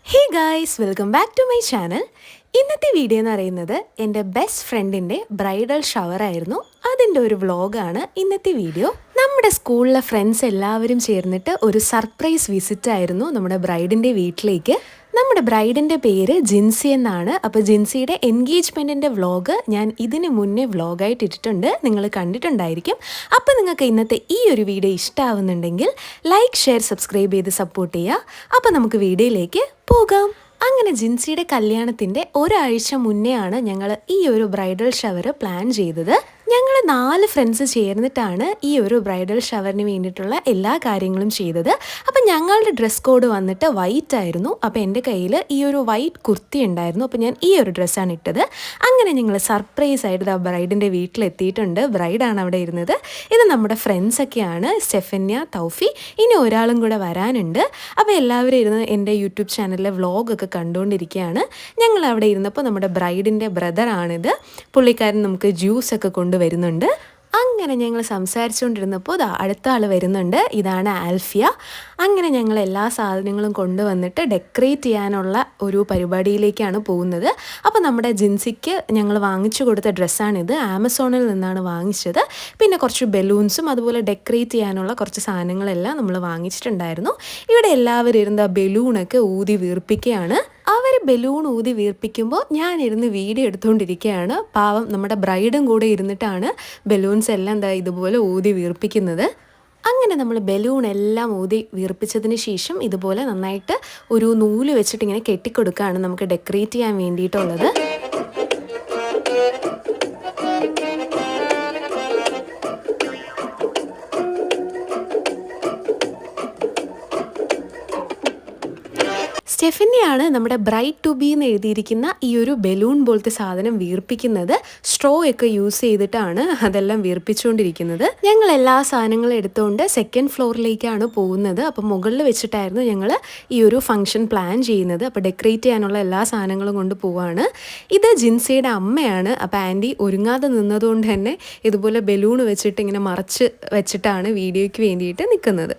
Hey guys, welcome back to my channel. ഇന്നത്തെ video എന്ന് പറയുന്നത് എൻ്റെ ബെസ്റ്റ് ഫ്രണ്ടിൻ്റെ ബ്രൈഡൽ ഷവർ ആയിരുന്നു. അതിൻ്റെ ഒരു വ്ളോഗാണ് ഇന്നത്തെ വീഡിയോ. നമ്മുടെ സ്കൂളിലെ ഫ്രണ്ട്സ് എല്ലാവരും ചേർന്നിട്ട് ഒരു സർപ്രൈസ് വിസിറ്റ് ആയിരുന്നു നമ്മുടെ ബ്രൈഡിൻ്റെ വീട്ടിലേക്ക്. നമ്മുടെ ബ്രൈഡിൻ്റെ പേര് ജിൻസി എന്നാണ്. അപ്പോൾ ജിൻസിയുടെ എൻഗേജ്മെൻറ്റിൻ്റെ വ്ളോഗ് ഞാൻ ഇതിന് മുന്നേ വ്ളോഗായിട്ട് ഇട്ടിട്ടുണ്ട്, നിങ്ങൾ കണ്ടിട്ടുണ്ടായിരിക്കും. അപ്പോൾ നിങ്ങൾക്ക് ഇന്നത്തെ ഈ ഒരു വീഡിയോ ഇഷ്ടമാവുന്നുണ്ടെങ്കിൽ ലൈക്ക്, ഷെയർ, സബ്സ്ക്രൈബ് ചെയ്ത് സപ്പോർട്ട് ചെയ്യുക. അപ്പോൾ നമുക്ക് വീഡിയോയിലേക്ക് പോകാം. അങ്ങനെ ജിൻസിയുടെ കല്യാണത്തിൻ്റെ ഒരാഴ്ച മുന്നേ ആണ് ഞങ്ങൾ ഈ ഒരു ബ്രൈഡൽ ഷവർ പ്ലാൻ ചെയ്തത്. ഞങ്ങൾ 4 ഫ്രണ്ട്സ് ചേർന്നിട്ടാണ് ഈ ഒരു ബ്രൈഡൽ ഷവറിന് വേണ്ടിയിട്ടുള്ള എല്ലാ കാര്യങ്ങളും ചെയ്തത്. അപ്പം ഞങ്ങളുടെ ഡ്രസ് കോഡ് വന്നിട്ട് വൈറ്റ് ആയിരുന്നു. അപ്പോൾ എൻ്റെ കയ്യിൽ ഈ ഒരു വൈറ്റ് കുർത്തി ഉണ്ടായിരുന്നു. അപ്പോൾ ഞാൻ ഈ ഒരു ഡ്രസ്സാണ് ഇട്ടത്. അങ്ങനെ ഞങ്ങൾ സർപ്രൈസ് ആയിട്ട് ആ ബ്രൈഡിൻ്റെ വീട്ടിലെത്തിയിട്ടുണ്ട്. ബ്രൈഡാണ് അവിടെ ഇരുന്നത്. ഇത് നമ്മുടെ ഫ്രണ്ട്സൊക്കെയാണ്, സ്റ്റെഫന്യ, തൗഫി, ഇനി ഒരാളും കൂടെ വരാനുണ്ട്. അപ്പോൾ എല്ലാവരും ഇരുന്ന് എൻ്റെ യൂട്യൂബ് ചാനലിലെ വ്ളോഗൊക്കെ കണ്ടുകൊണ്ടിരിക്കുകയാണ്. ഞങ്ങൾ അവിടെ ഇരുന്നപ്പോൾ നമ്മുടെ ബ്രൈഡിൻ്റെ ബ്രദറാണിത്. പുള്ളിക്കാരൻ നമുക്ക് ജ്യൂസൊക്കെ കൊണ്ടുവരുന്നുണ്ട്. അങ്ങനെ ഞങ്ങൾ സംസാരിച്ചുകൊണ്ടിരുന്നപ്പോൾ അടുത്ത ആൾ വരുന്നുണ്ട്. ഇതാണ് ആൽഫിയ. അങ്ങനെ ഞങ്ങൾ എല്ലാ സാധനങ്ങളും കൊണ്ടുവന്നിട്ട് ഡെക്കറേറ്റ് ചെയ്യാനുള്ള ഒരു പരിപാടിയിലേക്കാണ് പോകുന്നത്. അപ്പോൾ നമ്മുടെ ജിൻസിക്ക് ഞങ്ങൾ വാങ്ങിച്ചു കൊടുത്ത ഡ്രസ്സാണിത്. ആമസോണിൽ നിന്നാണ് വാങ്ങിച്ചത്. പിന്നെ കുറച്ച് ബലൂൺസും അതുപോലെ ഡെക്കറേറ്റ് ചെയ്യാനുള്ള കുറച്ച് സാധനങ്ങളെല്ലാം നമ്മൾ വാങ്ങിച്ചിട്ടുണ്ടായിരുന്നു. ഇവിടെ എല്ലാവരും ഇരുന്ന് ബലൂണൊക്കെ ഊതി വീർപ്പിക്കുകയാണ്. അവർ ബലൂൺ ഊതി വീർപ്പിക്കുമ്പോൾ ഞാനിരുന്ന് വീഡിയോ എടുത്തുകൊണ്ടിരിക്കുകയാണ്. പാവം നമ്മുടെ ബ്രൈഡും കൂടെ ഇരുന്നിട്ടാണ് ബലൂൺസ് എല്ലാം ഇതുപോലെ ഊതി വീർപ്പിക്കുന്നത്. അങ്ങനെ നമ്മൾ ബലൂൺ എല്ലാം ഊതി വീർപ്പിച്ചതിന് ശേഷം ഇതുപോലെ നന്നായിട്ട് ഒരു നൂല് വെച്ചിട്ട് ഇങ്ങനെ കെട്ടിക്കൊടുക്കുകയാണ് നമുക്ക് ഡെക്കറേറ്റ് ചെയ്യാൻ വേണ്ടിയിട്ടുള്ളത്. സ്റ്റെഫനിയാണ് നമ്മുടെ ബ്രൈഡ് ടു ബി എന്ന് എഴുതിയിരിക്കുന്ന ഈ ഒരു ബലൂൺ പോലത്തെ സാധനം വീർപ്പിക്കുന്നത്. സ്ട്രോ ഒക്കെ യൂസ് ചെയ്തിട്ടാണ് അതെല്ലാം വീർപ്പിച്ചുകൊണ്ടിരിക്കുന്നത്. ഞങ്ങൾ എല്ലാ സാധനങ്ങളും എടുത്തുകൊണ്ട് സെക്കൻഡ് ഫ്ലോറിലേക്കാണ് പോകുന്നത്. അപ്പം മുകളിൽ വെച്ചിട്ടായിരുന്നു ഞങ്ങൾ ഈ ഒരു ഫംഗ്ഷൻ പ്ലാൻ ചെയ്യുന്നത്. അപ്പോൾ ഡെക്കറേറ്റ് ചെയ്യാനുള്ള എല്ലാ സാധനങ്ങളും കൊണ്ട് പോവാണ്. ഇത് ജിൻസിയുടെ അമ്മയാണ്. അപ്പോൾ ആൻറ്റി ഒരുങ്ങാതെ നിന്നതുകൊണ്ട് തന്നെ ഇതുപോലെ ബലൂൺ വെച്ചിട്ട് ഇങ്ങനെ മറച്ച് വെച്ചിട്ടാണ് വീഡിയോയ്ക്ക് വേണ്ടിയിട്ട് നിൽക്കുന്നത്.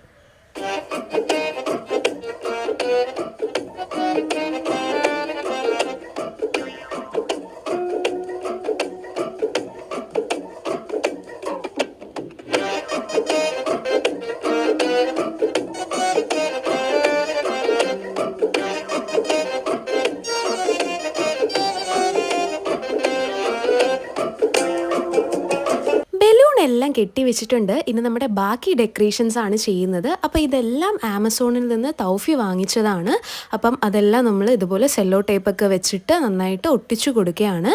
എല്ലാം കെട്ടി വെച്ചിട്ടുണ്ട്. ഇനി നമ്മുടെ ബാക്കി ഡെക്കറേഷൻസ് ആണ് ചെയ്യുന്നത്. അപ്പോൾ ഇതെല്ലാം ആമസോണിൽ നിന്ന് തൗഫി വാങ്ങിച്ചതാണ്. അപ്പം അതെല്ലാം നമ്മൾ ഇതുപോലെ സെല്ലോ ടേപ്പൊക്കെ വെച്ചിട്ട് നന്നായിട്ട് ഒട്ടിച്ചു കൊടുക്കുകയാണ്.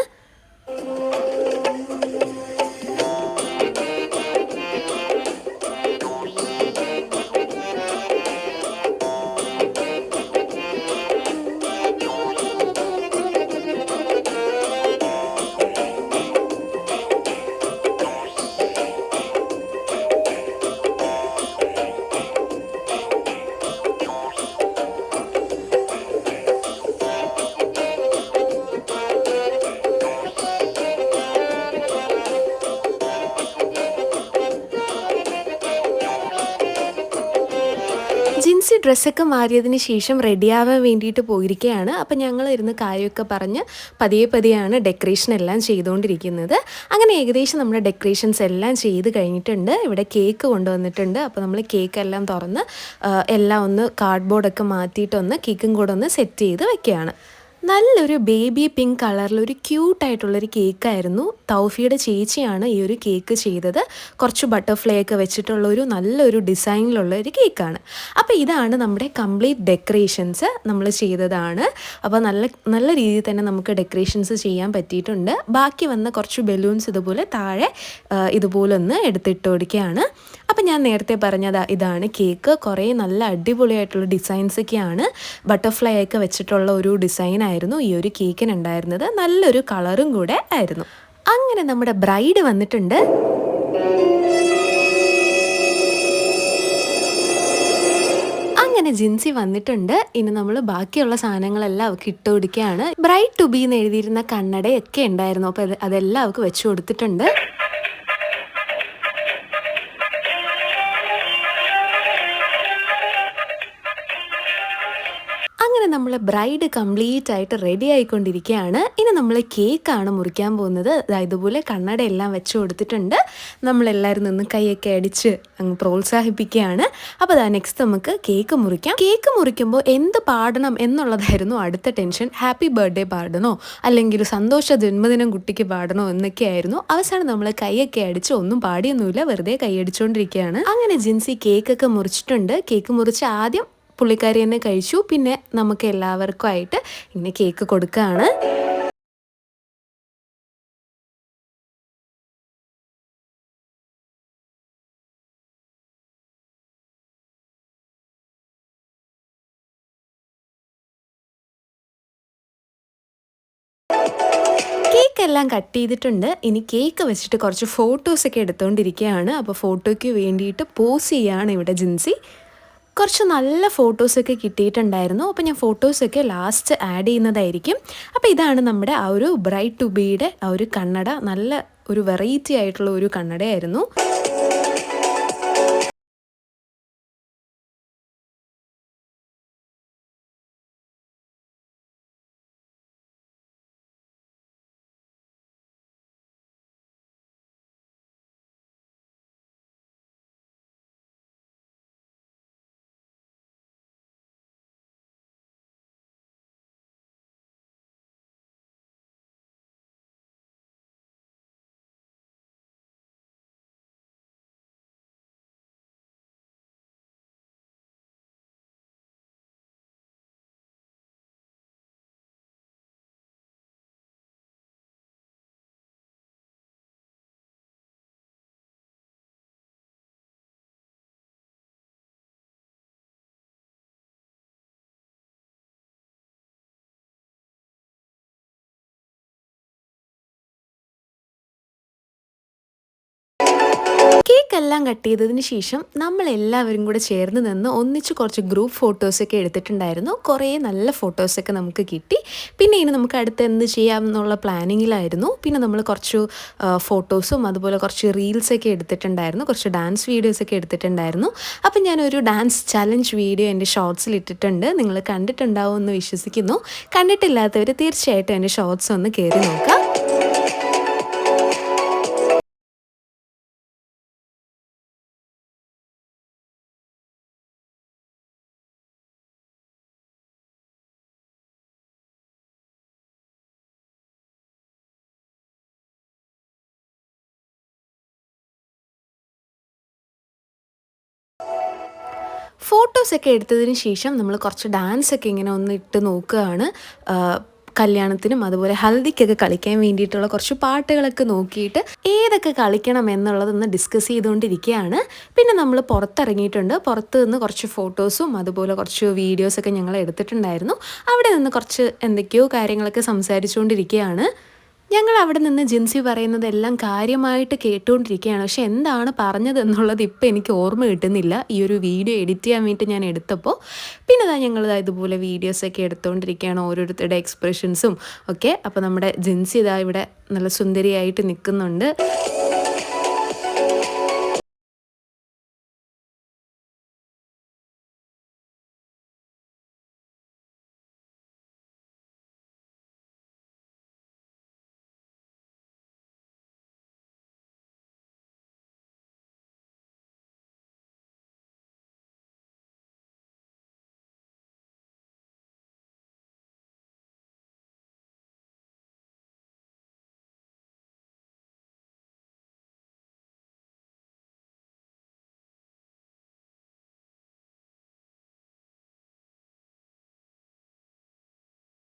ജിൻസി ഡ്രസ്സൊക്കെ മാറിയതിന് ശേഷം റെഡിയാവാൻ വേണ്ടിയിട്ട് പോയിരിക്കുകയാണ്. അപ്പം ഞങ്ങൾ ഇരുന്ന് കാര്യമൊക്കെ പറഞ്ഞ് പതിയെയാണ് ഡെക്കറേഷൻ എല്ലാം ചെയ്തുകൊണ്ടിരിക്കുന്നത്. അങ്ങനെ ഏകദേശം നമ്മുടെ ഡെക്കറേഷൻസ് എല്ലാം ചെയ്ത് കഴിഞ്ഞിട്ടുണ്ട്. ഇവിടെ കേക്ക് കൊണ്ടുവന്നിട്ടുണ്ട്. അപ്പോൾ നമ്മൾ കേക്കെല്ലാം തുറന്ന് എല്ലാം ഒന്ന് കാർഡ്ബോർഡൊക്കെ മാറ്റിയിട്ടൊന്ന് കേക്കും കൂടെ ഒന്ന് സെറ്റ് ചെയ്ത് വെക്കുകയാണ്. നല്ലൊരു ബേബി പിങ്ക് കളറിലൊരു ക്യൂട്ടായിട്ടുള്ളൊരു കേക്കായിരുന്നു. തൗഫിയുടെ ചേച്ചിയാണ് ഈ ഒരു കേക്ക് ചെയ്തത്. കുറച്ച് ബട്ടർഫ്ലൈ ഒക്കെ വെച്ചിട്ടുള്ളൊരു നല്ലൊരു ഡിസൈനിലുള്ള ഒരു കേക്കാണ്. അപ്പോൾ ഇതാണ് നമ്മുടെ കംപ്ലീറ്റ് ഡെക്കറേഷൻസ് നമ്മൾ ചെയ്തതാണ്. അപ്പോൾ നല്ല രീതിയിൽ തന്നെ നമുക്ക് ഡെക്കറേഷൻസ് ചെയ്യാൻ പറ്റിയിട്ടുണ്ട്. ബാക്കി വന്ന കുറച്ച് ബലൂൺസ് ഇതുപോലെ താഴെ ഇതുപോലെ ഒന്ന് എടുത്തിട്ട് കൊടുക്കുകയാണ്. അപ്പം ഞാൻ നേരത്തെ പറഞ്ഞത് ഇതാണ് കേക്ക്. കുറേ നല്ല അടിപൊളിയായിട്ടുള്ള ഡിസൈൻസൊക്കെയാണ്, ബട്ടർഫ്ലൈ ഒക്കെ വെച്ചിട്ടുള്ള ഒരു ഡിസൈൻ ആയിരുന്നു ഈ ഒരു കേക്കിനുണ്ടായിരുന്നത്. നല്ലൊരു കളറും കൂടെ ആയിരുന്നു. അങ്ങനെ നമ്മുടെ ബ്രൈഡ് വന്നിട്ടുണ്ട്. അങ്ങനെ ജിൻസി വന്നിട്ടുണ്ട്. ഇനി നമ്മൾ ബാക്കിയുള്ള സാധനങ്ങളെല്ലാം അവൾക്ക് ഇട്ട് കൊടുക്കുകയാണ്. ബ്രൈഡ് ടു ബി എന്ന് എഴുതിയിരുന്ന കണ്ണടയൊക്കെ ഉണ്ടായിരുന്നു. അപ്പോൾ അതെല്ലാം അവൾക്ക് വെച്ച് കൊടുത്തിട്ടുണ്ട്. നമ്മൾ ബ്രൈഡ് കംപ്ലീറ്റ് ആയിട്ട് റെഡി ആയിക്കൊണ്ടിരിക്കുകയാണ്. ഇനി നമ്മൾ കേക്കാണ് മുറിക്കാൻ പോകുന്നത്. ഇതുപോലെ കണ്ണടയെല്ലാം വെച്ച് കൊടുത്തിട്ടുണ്ട്. നമ്മളെല്ലാവരും നിന്ന് കൈയൊക്കെ അടിച്ച് അങ്ങ് പ്രോത്സാഹിപ്പിക്കുകയാണ്. അപ്പോൾ നെക്സ്റ്റ് നമുക്ക് കേക്ക് മുറിക്കാം. കേക്ക് മുറിക്കുമ്പോൾ എന്ത് പാടണം എന്നുള്ളതായിരുന്നു അടുത്ത ടെൻഷൻ. ഹാപ്പി ബർത്ത്ഡേ പാടണോ അല്ലെങ്കിൽ സന്തോഷ ജന്മദിനം കുട്ടിക്ക് പാടണോ എന്നൊക്കെയായിരുന്നു. അവസാനം നമ്മൾ കൈയൊക്കെ അടിച്ച് ഒന്നും പാടിയൊന്നുമില്ല, വെറുതെ കൈയടിച്ചുകൊണ്ടിരിക്കുകയാണ്. അങ്ങനെ ജിൻസി കേക്കൊക്കെ മുറിച്ചിട്ടുണ്ട്. കേക്ക് മുറിച്ച് ആദ്യം പുള്ളിക്കാരി തന്നെ കഴിച്ചു. പിന്നെ നമുക്ക് എല്ലാവർക്കും ആയിട്ട് ഇങ്ങനെ കേക്ക് കൊടുക്കുകയാണ്. കേക്കെല്ലാം കട്ട് ചെയ്തിട്ടുണ്ട്. ഇനി കേക്ക് വെച്ചിട്ട് കുറച്ച് ഫോട്ടോസൊക്കെ എടുത്തുകൊണ്ടിരിക്കുകയാണ്. അപ്പോൾ ഫോട്ടോയ്ക്ക് വേണ്ടിയിട്ട് പോസ് ചെയ്യുകയാണ് ഇവിടെ ജിൻസി. കുറച്ച് നല്ല ഫോട്ടോസൊക്കെ കിട്ടിയിട്ടുണ്ടായിരുന്നു. അപ്പോൾ ഞാൻ ഫോട്ടോസൊക്കെ ലാസ്റ്റ് ആഡ് ചെയ്യുന്നതായിരിക്കും. അപ്പോൾ ഇതാണ് നമ്മുടെ ആ ഒരു ബ്രൈഡ് ടു ബീയുടെ ആ ഒരു കണ്ണട. നല്ല ഒരു വെറൈറ്റി ആയിട്ടുള്ള ഒരു കണ്ണടയായിരുന്നു. കേക്കെല്ലാം കട്ട് ചെയ്തതിന് ശേഷം നമ്മളെല്ലാവരും കൂടെ ചേർന്ന് നിന്ന് ഒന്നിച്ച് കുറച്ച് ഗ്രൂപ്പ് ഫോട്ടോസൊക്കെ എടുത്തിട്ടുണ്ടായിരുന്നു. കുറേ നല്ല ഫോട്ടോസൊക്കെ നമുക്ക് കിട്ടി. പിന്നെ ഇനി നമുക്ക് അടുത്ത് എന്ത് ചെയ്യാം എന്നുള്ള പ്ലാനിങ്ങിലായിരുന്നു. പിന്നെ നമ്മൾ കുറച്ച് ഫോട്ടോസും അതുപോലെ കുറച്ച് റീൽസൊക്കെ എടുത്തിട്ടുണ്ടായിരുന്നു. കുറച്ച് ഡാൻസ് വീഡിയോസൊക്കെ എടുത്തിട്ടുണ്ടായിരുന്നു. അപ്പം ഞാനൊരു ഡാൻസ് ചലഞ്ച് വീഡിയോ എൻ്റെ ഷോർട്സിൽ ഇട്ടിട്ടുണ്ട്. നിങ്ങൾ കണ്ടിട്ടുണ്ടാവും എന്ന് വിശ്വസിക്കുന്നു. കണ്ടിട്ടില്ലാത്തവർ തീർച്ചയായിട്ടും എൻ്റെ ഷോർട്സ് ഒന്ന് കയറി നോക്കാം. ഫോട്ടോസൊക്കെ എടുത്തതിന് ശേഷം നമ്മൾ കുറച്ച് ഡാൻസൊക്കെ ഇങ്ങനെ ഒന്ന് ഇട്ട് നോക്കുകയാണ്. കല്യാണത്തിനും അതുപോലെ ഹൽദിക്കൊക്കെ കളിക്കാൻ വേണ്ടിയിട്ടുള്ള കുറച്ച് പാട്ടുകളൊക്കെ നോക്കിയിട്ട് ഏതൊക്കെ കളിക്കണം എന്നുള്ളതൊന്ന് ഡിസ്കസ് ചെയ്തുകൊണ്ടിരിക്കുകയാണ്. പിന്നെ നമ്മൾ പുറത്തിറങ്ങിയിട്ടുണ്ട്. പുറത്ത് നിന്ന് കുറച്ച് ഫോട്ടോസും അതുപോലെ കുറച്ച് വീഡിയോസൊക്കെ ഞങ്ങൾ എടുത്തിട്ടുണ്ടായിരുന്നു. അവിടെ നിന്ന് കുറച്ച് എന്തൊക്കെയോ കാര്യങ്ങളൊക്കെ സംസാരിച്ചുകൊണ്ടിരിക്കുകയാണ്. ഞങ്ങൾ അവിടെ നിന്ന് ജിൻസി പറയുന്നതെല്ലാം കാര്യമായിട്ട് കേട്ടുകൊണ്ടിരിക്കുകയാണ്. പക്ഷെ എന്താണ് പറഞ്ഞത് എന്നുള്ളത് ഇപ്പോൾ എനിക്ക് ഓർമ്മ കിട്ടുന്നില്ല. ഈ ഒരു വീഡിയോ എഡിറ്റ് ചെയ്യാൻ വേണ്ടി ഞാൻ എടുത്തപ്പോൾ പിന്നെ ഞങ്ങൾ ഇതുപോലെ വീഡിയോസൊക്കെ എടുത്തുകൊണ്ടിരിക്കുകയാണ്, ഓരോരുത്തരുടെ എക്സ്പ്രഷൻസും ഒക്കെ. അപ്പോൾ നമ്മുടെ ജിൻസി ഇവിടെ നല്ല സുന്ദരിയായിട്ട് നിൽക്കുന്നുണ്ട്.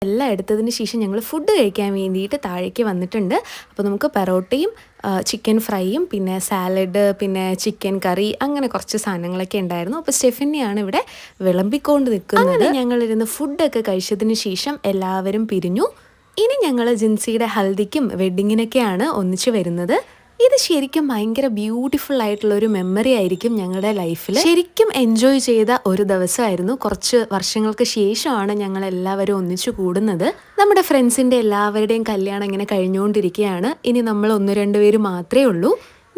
എല്ലാം എടുത്തതിന് ശേഷം ഞങ്ങൾ ഫുഡ് കഴിക്കാൻ വേണ്ടിയിട്ട് താഴേക്ക് വന്നിട്ടുണ്ട്. അപ്പോൾ നമുക്ക് പെറോട്ടയും ചിക്കൻ ഫ്രൈയും പിന്നെ സാലഡ് പിന്നെ ചിക്കൻ കറി അങ്ങനെ കുറച്ച് സാധനങ്ങളൊക്കെ ഉണ്ടായിരുന്നു. അപ്പോൾ സ്റ്റെഫിനെയാണ് ഇവിടെ വിളമ്പിക്കൊണ്ട് നിൽക്കുന്നത്. അങ്ങനെ ഞങ്ങളിരുന്ന് ഫുഡൊക്കെ കഴിച്ചതിന് ശേഷം എല്ലാവരും പിരിഞ്ഞു. ഇനി ഞങ്ങൾ ജിൻസിയുടെ ഹൽദിക്കും വെഡ്ഡിങ്ങിനൊക്കെയാണ് ഒന്നിച്ച് വരുന്നത്. ഇത് ശരിക്കും ഭയങ്കര ബ്യൂട്ടിഫുൾ ആയിട്ടുള്ള ഒരു മെമ്മറി ആയിരിക്കും ഞങ്ങളുടെ ലൈഫിൽ. ശരിക്കും എൻജോയ് ചെയ്ത ഒരു ദിവസമായിരുന്നു. കുറച്ച് വർഷങ്ങൾക്ക് ശേഷമാണ് ഞങ്ങൾ എല്ലാവരും ഒന്നിച്ചു കൂടുന്നത്. നമ്മുടെ ഫ്രണ്ട്സിൻ്റെ എല്ലാവരുടെയും കല്യാണം ഇങ്ങനെ കഴിഞ്ഞുകൊണ്ടിരിക്കുകയാണ്. ഇനി നമ്മൾ 1-2 പേര് മാത്രമേ ഉള്ളൂ.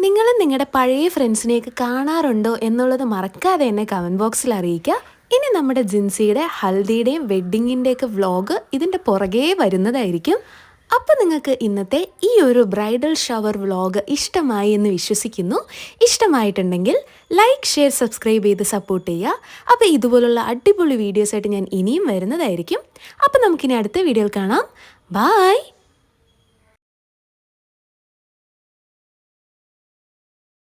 നിങ്ങളും നിങ്ങളുടെ പഴയ ഫ്രണ്ട്സിനെയൊക്കെ കാണാറുണ്ടോ എന്നുള്ളത് മറക്കാതെ എന്നെ കമൻറ്റ് ബോക്സിൽ അറിയിക്കുക. ഇനി നമ്മുടെ ജിൻസിയുടെ ഹൽദിയുടെയും വെഡ്ഡിങ്ങിൻ്റെയൊക്കെ വ്ളോഗ് ഇതിൻ്റെ പുറകെ വരുന്നതായിരിക്കും. അപ്പോൾ നിങ്ങൾക്ക് ഇന്നത്തെ ഈ ഒരു ബ്രൈഡൽ ഷവർ വ്ളോഗ് ഇഷ്ടമായി എന്ന് വിശ്വസിക്കുന്നു. ഇഷ്ടമായിട്ടുണ്ടെങ്കിൽ ലൈക്ക്, ഷെയർ, സബ്സ്ക്രൈബ് ചെയ്ത് സപ്പോർട്ട് ചെയ്യുക. അപ്പോൾ ഇതുപോലുള്ള അടിപൊളി വീഡിയോസായിട്ട് ഞാൻ ഇനിയും വരുന്നതായിരിക്കും. അപ്പോൾ നമുക്കിനി അടുത്ത വീഡിയോയിൽ കാണാം. ബൈ.